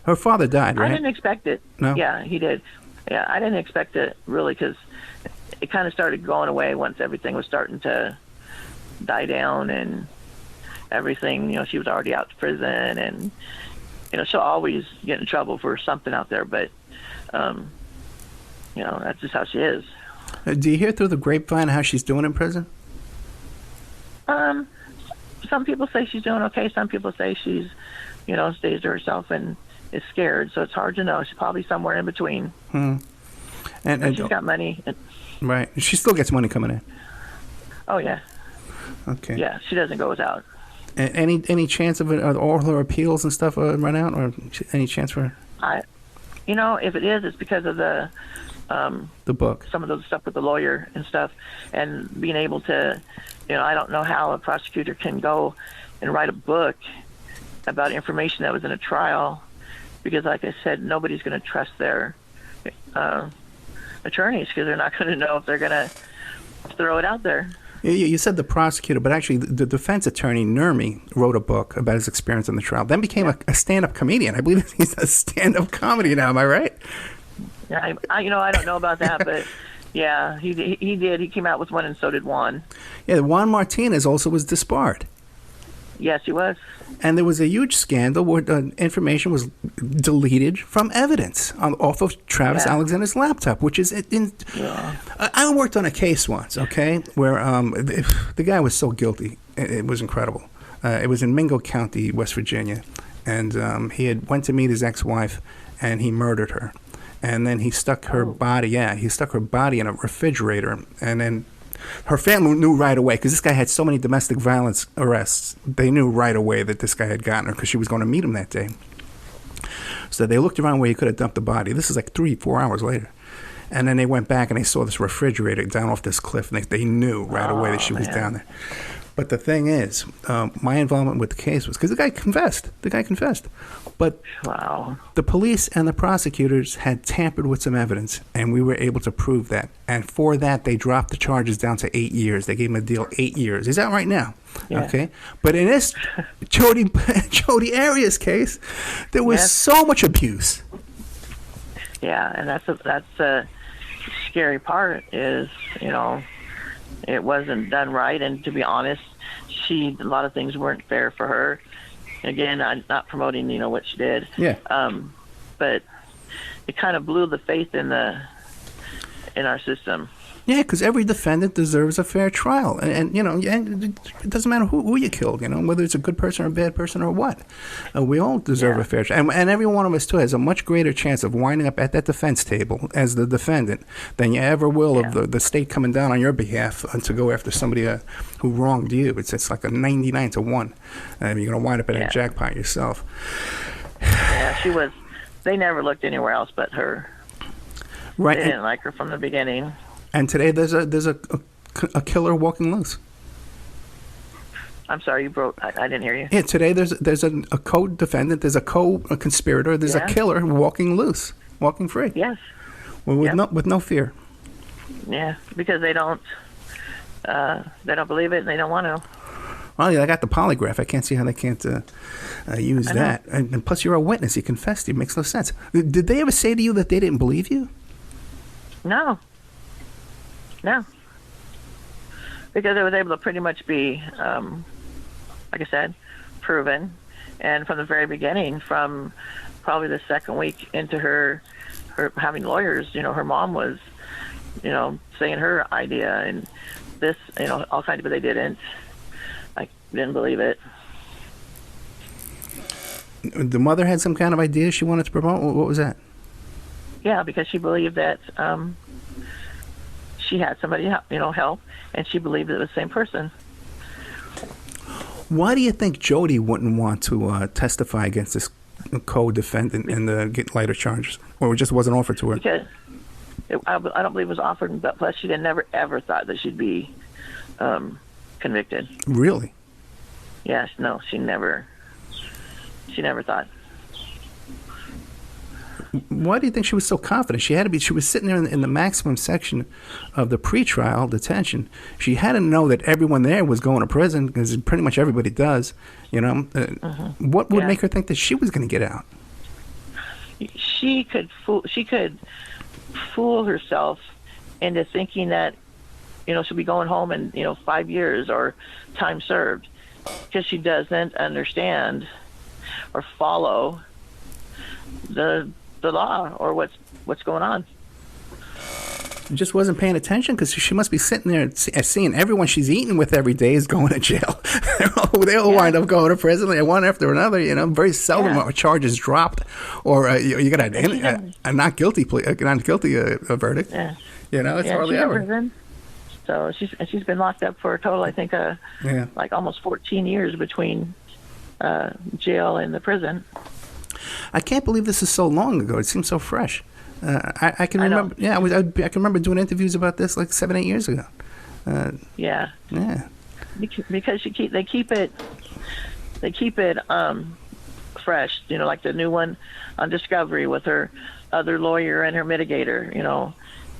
Her father died, right? I didn't expect it. No? Yeah, he did. Yeah, I didn't expect it, really, because it kind of started going away once everything was starting to die down and everything. She was already out to prison, and, she'll always get in trouble for something out there, but, that's just how she is. Do you hear through the grapevine how she's doing in prison? Some people say she's doing okay. Some people say she's, stays to herself and is scared. So it's hard to know. She's probably somewhere in between. And she's got money. Right. She still gets money coming in. Oh yeah. Okay. Yeah, she doesn't go without. Any chance of all her appeals and stuff run out, or any chance for her? If it is, it's because of the book. Some of the stuff with the lawyer and stuff, and being able to, I don't know how a prosecutor can go and write a book about information that was in a trial, because, like I said, nobody's going to trust their attorneys because they're not going to know if they're going to throw it out there. You said the prosecutor, but actually the defense attorney, Nurmi, wrote a book about his experience in the trial, then became a stand-up comedian. I believe he's a stand-up comedy now. Am I right? Yeah, I don't know about that, but yeah, he did. He came out with one, and so did Juan. Yeah, Juan Martinez also was disbarred. Yes, he was. And there was a huge scandal where information was deleted from evidence off of Travis Alexander's laptop, which is I worked on a case once, okay, where the guy was so guilty. It was incredible. It was in Mingo County, West Virginia, and he had went to meet his ex-wife, and he murdered her. And then he stuck her body, he stuck her body in a refrigerator, and then her family knew right away, because this guy had so many domestic violence arrests. They knew right away that this guy had gotten her because she was going to meet him that day. So they looked around where he could have dumped the body. This is like 3-4 hours later. And then they went back and they saw this refrigerator down off this cliff, and they knew right away that she was down there. But the thing is, my involvement with the case was because the guy confessed. But the police and the prosecutors had tampered with some evidence, and we were able to prove that. And for that, they dropped the charges down to 8 years. They gave him a deal 8 years. He's out right now. Yeah. Okay? But in this Jodi Arias case, there was so much abuse. Yeah, and that's the scary part is, it wasn't done right, and to be honest, a lot of things weren't fair for her. Again, I'm not promoting, what she did. Yeah. But it kind of blew the faith in our system. Yeah, because every defendant deserves a fair trial, and it doesn't matter who you killed, whether it's a good person or a bad person or what. We all deserve a fair trial, and every one of us too has a much greater chance of winding up at that defense table as the defendant than you ever will of the state coming down on your behalf to go after somebody who wronged you. It's like a 99 to 1. You're going to wind up in a jackpot yourself. Yeah, she was. They never looked anywhere else but her. Right. They didn't like her from the beginning. And today there's a killer walking loose. I'm sorry, you broke. I didn't hear you. Yeah, today there's a co-defendant, there's a conspirator, there's a killer walking loose, walking free. Yes. With no fear. Yeah, because they don't believe it and they don't want to. Well, I got the polygraph. I can't see how they can't use that. And plus, you're a witness. You confessed. It makes no sense. Did they ever say to you that they didn't believe you? No. Because it was able to pretty much be, like I said, proven. And from the very beginning, from probably the second week into her having lawyers, her mom was, saying her idea and this, all kinds of, but they didn't. I didn't believe it. The mother had some kind of idea she wanted to promote? What was that? Yeah, because she believed that she had somebody help, and she believed it was the same person. Why do you think Jody wouldn't want to testify against this co-defendant and get lighter charges, or it just wasn't offered to her? Because I don't believe it was offered, but plus she never ever thought that she'd be convicted. Really? Yes. No, she never thought. Why do you think she was so confident? She was sitting there in the maximum section of the pretrial detention. She had to know that everyone there was going to prison, because pretty much everybody does. What would make her think that she was going to get out? She could fool herself into thinking that, she'll be going home in, 5 years or time served, because she doesn't understand or follow the law or what's going on. Just wasn't paying attention, because she must be sitting there seeing everyone she's eating with every day is going to jail. they all wind up going to prison, one after another. Very seldom are charges dropped, or you get a not guilty verdict. Yeah. It's hardly she's ever. In prison. So she's been locked up for a total, I think, like almost 14 years between jail and the prison. I can't believe this is so long ago. It seems so fresh. I can remember. Yeah, I can remember doing interviews about this like 7-8 years ago. Yeah. Because they keep it fresh. Like the new one on Discovery with her other lawyer and her mitigator.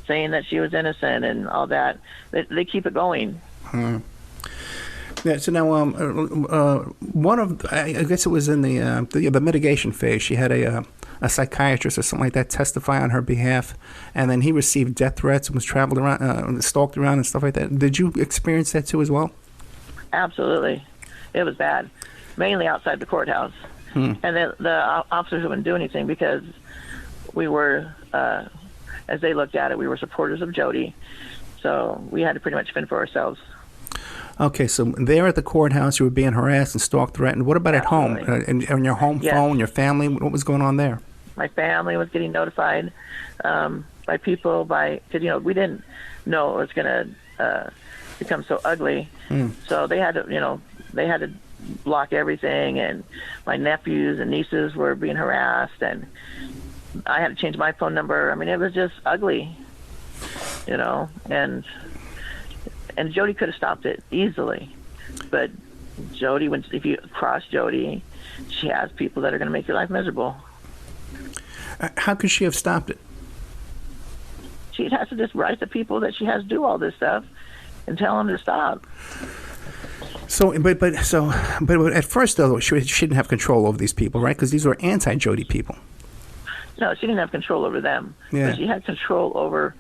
Saying that she was innocent and all that. They keep it going. Yeah, so now, one of, I guess it was in the mitigation phase. She had a psychiatrist or something like that testify on her behalf, and then he received death threats and was traveled around, stalked around and stuff like that. Did you experience that too as well? Absolutely. It was bad, mainly outside the courthouse. And the officers wouldn't do anything because we were, as they looked at it, we were supporters of Jody. So we had to pretty much fend for ourselves. Okay, so there at the courthouse, you were being harassed and stalked, threatened. What about Absolutely. at home? On your home phone, your family? What was going on there? My family was getting notified by people, because, we didn't know it was going to become so ugly. So they had to, block everything, and my nephews and nieces were being harassed, and I had to change my phone number. I mean, it was just ugly, and Jody could have stopped it easily, but Jody, if you cross Jody, she has people that are going to make your life miserable. How could she have stopped it? She has to just write the people that she has to do all this stuff and tell them to stop. So, but at first though, she didn't have control over these people, right? Because these were anti-Jody people. No, she didn't have control over them. Yeah. But she had control over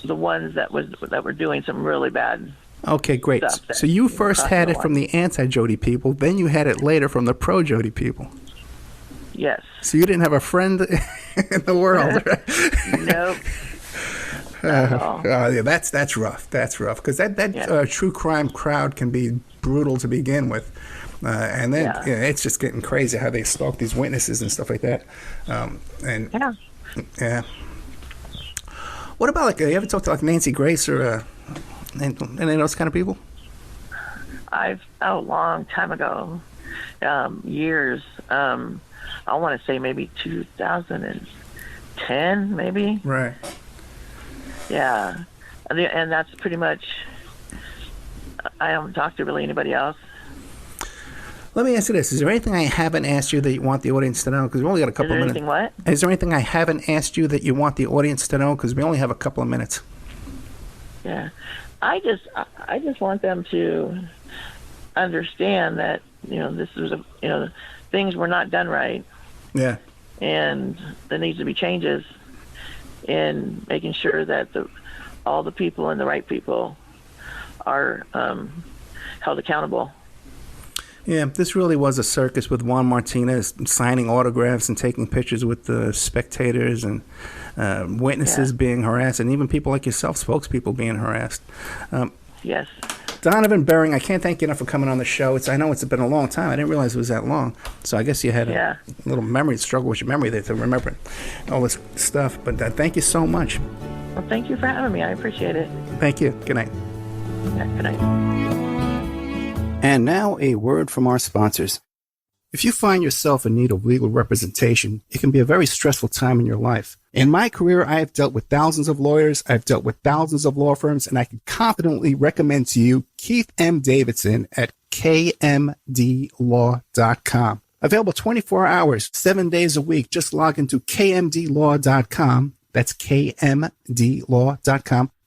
the ones that were doing some really bad. Okay, great. Stuff So you first had it from the anti-Jody people, then you had it later from the pro-Jody people. Yes. So you didn't have a friend in the world, right? Nope. Yeah, that's rough. That's rough because that true crime crowd can be brutal to begin with, and then it's just getting crazy how they stalk these witnesses and stuff like that. What about you ever talked to Nancy Grace or any of those kind of people? A long time ago, years. I want to say maybe 2010, maybe. Right. Yeah, and that's pretty much. I haven't talked to really anybody else. Let me ask you this: is there anything I haven't asked you that you want the audience to know? Because we only got a couple of minutes. What? Is there anything I haven't asked you that you want the audience to know? Because we only have a couple of minutes. Yeah, I just want them to understand that this was things were not done right. Yeah. And there needs to be changes in making sure that all the people and the right people are held accountable. Yeah, this really was a circus with Juan Martinez signing autographs and taking pictures with the spectators and witnesses being harassed, and even people like yourself, spokespeople, being harassed. Yes. Donovan Bering, I can't thank you enough for coming on the show. I know it's been a long time. I didn't realize it was that long. So I guess you had a little memory struggle with your memory there to remember all this stuff. But thank you so much. Well, thank you for having me. I appreciate it. Thank you. Good night. Yeah, good night. And now a word from our sponsors. If you find yourself in need of legal representation, it can be a very stressful time in your life. In my career, I have dealt with thousands of lawyers, I've dealt with thousands of law firms, and I can confidently recommend to you Keith M. Davidson at kmdlaw.com. Available 24 hours, 7 days a week. Just log into kmdlaw.com. That's kmdlaw.com.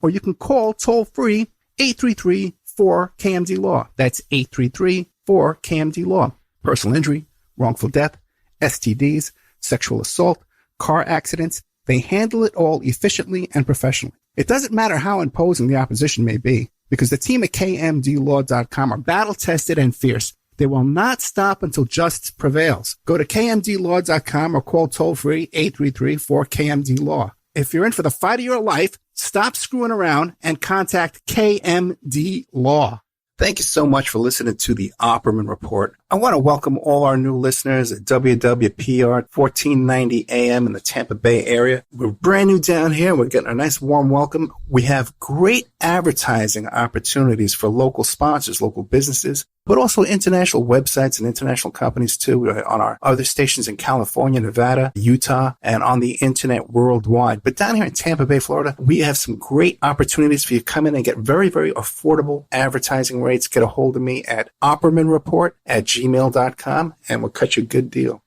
Or you can call toll-free 833-4KMD-LAW. That's 833-4KMD-LAW. Personal injury, wrongful death, STDs, sexual assault, car accidents. They handle it all efficiently and professionally. It doesn't matter how imposing the opposition may be, because the team at kmdlaw.com are battle-tested and fierce. They will not stop until justice prevails. Go to kmdlaw.com or call toll-free 833-4KMD-LAW. If you're in for the fight of your life, stop screwing around and contact KMD Law. Thank you so much for listening to the Opperman Report. I want to welcome all our new listeners at WWPR 1490 AM in the Tampa Bay area. We're brand new down here. We're getting a nice warm welcome. We have great advertising opportunities for local sponsors, local businesses, but also international websites and international companies too on our other stations in California, Nevada, Utah, and on the internet worldwide. But down here in Tampa Bay, Florida, we have some great opportunities for you to come in and get very, very affordable advertising rates. Get a hold of me at oppermanreport@gmail.com and we'll cut you a good deal.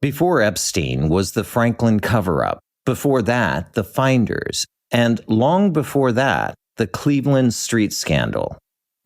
Before Epstein was the Franklin cover-up. Before that, the Finders. And long before that, the Cleveland street scandal.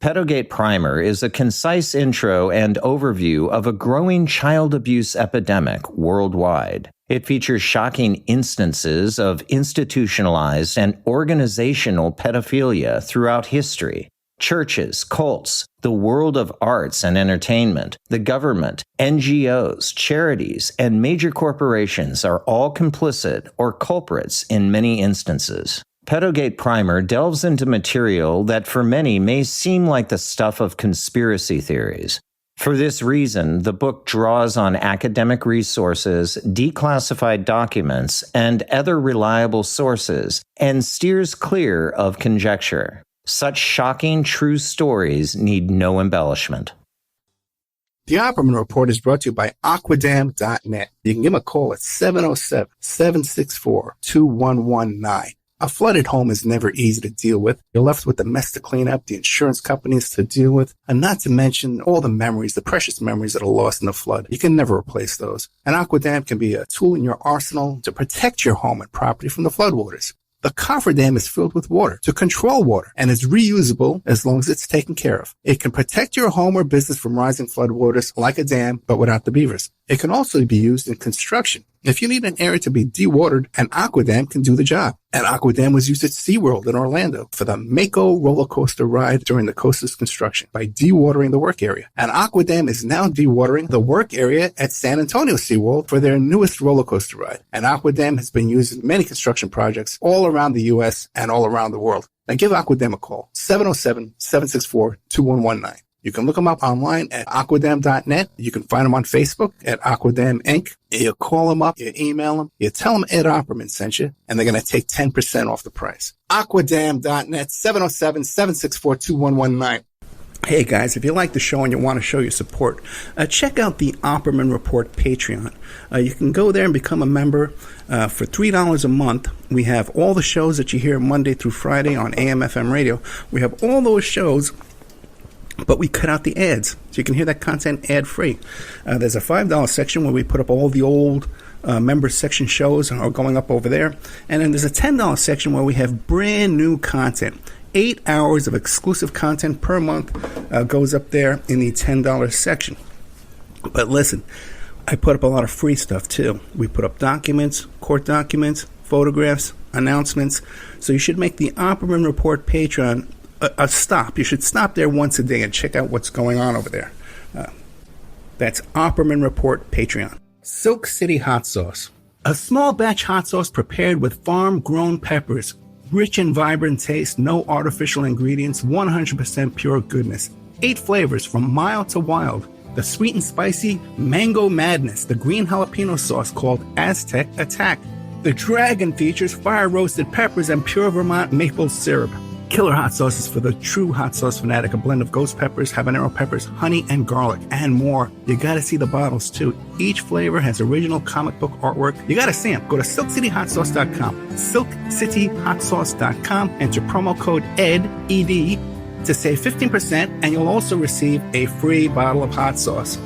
Pedogate Primer is a concise intro and overview of a growing child abuse epidemic worldwide. It features shocking instances of institutionalized and organizational pedophilia throughout history. Churches, cults, the world of arts and entertainment, the government, NGOs, charities, and major corporations are all complicit or culprits in many instances. Pedogate Primer delves into material that for many may seem like the stuff of conspiracy theories. For this reason, the book draws on academic resources, declassified documents, and other reliable sources, and steers clear of conjecture. Such shocking, true stories need no embellishment. The Opperman Report is brought to you by Aquadam.net. You can give them a call at 707-764-2119. A flooded home is never easy to deal with. You're left with the mess to clean up, the insurance companies to deal with, and not to mention all the memories, the precious memories that are lost in the flood. You can never replace those. And Aquadam can be a tool in your arsenal to protect your home and property from the floodwaters. The cofferdam is filled with water to control water and is reusable as long as it's taken care of. It can protect your home or business from rising floodwaters like a dam, but without the beavers. It can also be used in construction. If you need an area to be dewatered, an Aquadam can do the job. An Aquadam was used at SeaWorld in Orlando for the Mako roller coaster ride during the coaster's construction by dewatering the work area. An Aquadam is now dewatering the work area at San Antonio SeaWorld for their newest roller coaster ride. An Aquadam has been used in many construction projects all around the U.S. and all around the world. Now give Aquadam a call, 707-764-2119. You can look them up online at aquadam.net. You can find them on Facebook at Aquadam Inc. You call them up, you email them, you tell them Ed Opperman sent you, and they're going to take 10% off the price. Aquadam.net, 707-764-2119. Hey guys, if you like the show and you want to show your support, check out the Opperman Report Patreon. You can go there and become a member for $3 a month. We have all the shows that you hear Monday through Friday on AM/FM radio. We have all those shows, but we cut out the ads, so you can hear that content ad-free. There's a $5 section where we put up all the old members section shows are going up over there. And then there's a $10 section where we have brand new content. 8 hours of exclusive content per month goes up there in the $10 section. But listen, I put up a lot of free stuff too. We put up documents, court documents, photographs, announcements. So you should make the Opperman Report Patreon a stop. You should stop there once a day and check out what's going on over there. That's Opperman Report Patreon. Silk City Hot Sauce. A small batch hot sauce prepared with farm-grown peppers. Rich and vibrant taste, no artificial ingredients, 100% pure goodness. 8 flavors from mild to wild. The sweet and spicy Mango Madness. The green jalapeno sauce called Aztec Attack. The Dragon features fire-roasted peppers and pure Vermont maple syrup. Killer hot sauces for the true hot sauce fanatic. A blend of ghost peppers, habanero peppers, honey, and garlic, and more. You gotta see the bottles too. Each flavor has original comic book artwork. You gotta see them. Go to SilkCityHotSauce.com. SilkCityHotSauce.com. Enter promo code ED, ED, to save 15%, and you'll also receive a free bottle of hot sauce.